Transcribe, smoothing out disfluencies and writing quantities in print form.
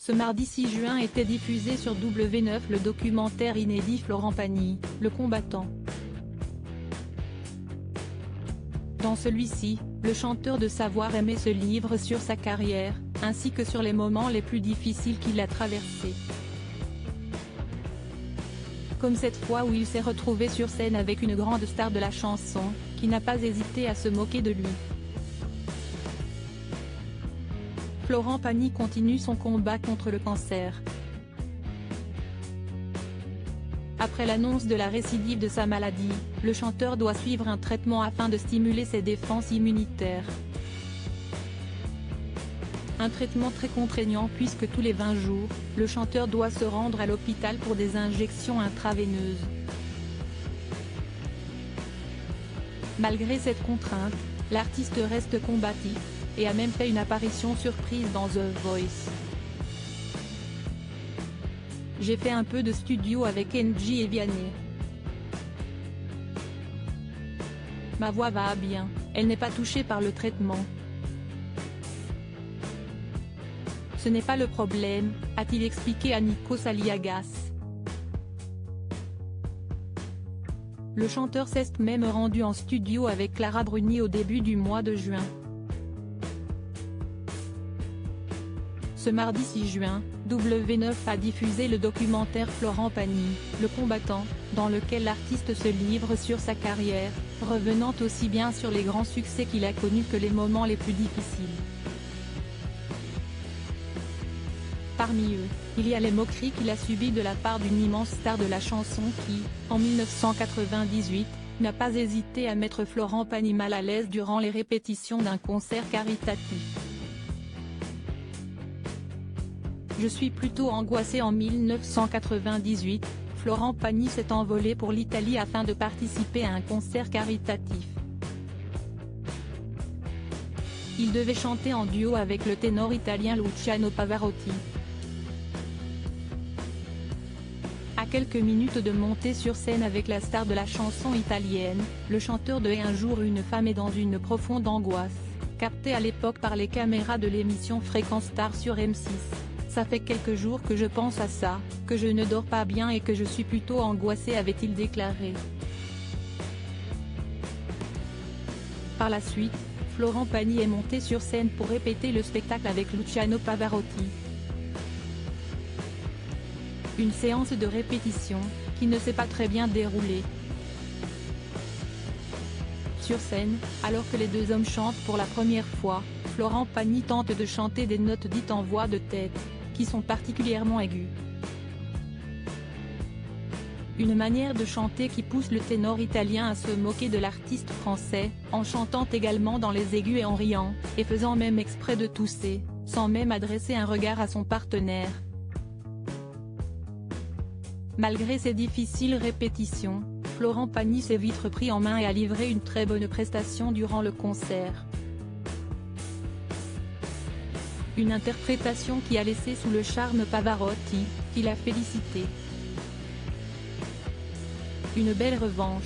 Ce mardi 6 juin était diffusé sur W9 le documentaire inédit Florent Pagny, le combattant. Dans celui-ci, le chanteur de Savoir aimer se livre sur sa carrière, ainsi que sur les moments les plus difficiles qu'il a traversés. Comme cette fois où il s'est retrouvé sur scène avec une grande star de la chanson, qui n'a pas hésité à se moquer de lui. Florent Pagny continue son combat contre le cancer. Après l'annonce de la récidive de sa maladie, le chanteur doit suivre un traitement afin de stimuler ses défenses immunitaires. Un traitement très contraignant puisque tous les 20 jours, le chanteur doit se rendre à l'hôpital pour des injections intraveineuses. Malgré cette contrainte, l'artiste reste combatif, et a même fait une apparition surprise dans The Voice. J'ai fait un peu de studio avec N'Jie et Vianney. Ma voix va bien, elle n'est pas touchée par le traitement. Ce n'est pas le problème, a-t-il expliqué à Nikos Aliagas. Le chanteur s'est même rendu en studio avec Clara Bruni au début du mois de juin. Ce mardi 6 juin, W9 a diffusé le documentaire Florent Pagny, le combattant, dans lequel l'artiste se livre sur sa carrière, revenant aussi bien sur les grands succès qu'il a connus que les moments les plus difficiles. Parmi eux, il y a les moqueries qu'il a subies de la part d'une immense star de la chanson qui, en 1998, n'a pas hésité à mettre Florent Pagny mal à l'aise durant les répétitions d'un concert caritatif. Je suis plutôt angoissé. En 1998, Florent Pagny s'est envolé pour l'Italie afin de participer à un concert caritatif. Il devait chanter en duo avec le ténor italien Luciano Pavarotti. À quelques minutes de monter sur scène avec la star de la chanson italienne, le chanteur de Et un jour une femme est dans une profonde angoisse, captée à l'époque par les caméras de l'émission Fréquence Star sur M6. Ça fait quelques jours que je pense à ça, que je ne dors pas bien et que je suis plutôt angoissé, avait-il déclaré. Par la suite, Florent Pagny est monté sur scène pour répéter le spectacle avec Luciano Pavarotti. Une séance de répétition, qui ne s'est pas très bien déroulée. Sur scène, alors que les deux hommes chantent pour la première fois, Florent Pagny tente de chanter des notes dites en voix de tête, qui sont particulièrement aiguës. Une manière de chanter qui pousse le ténor italien à se moquer de l'artiste français, en chantant également dans les aigus et en riant, et faisant même exprès de tousser, sans même adresser un regard à son partenaire. Malgré ces difficiles répétitions, Florent Pagny s'est vite repris en main et a livré une très bonne prestation durant le concert. Une interprétation qui a laissé sous le charme Pavarotti, qui l'a félicité. Une belle revanche.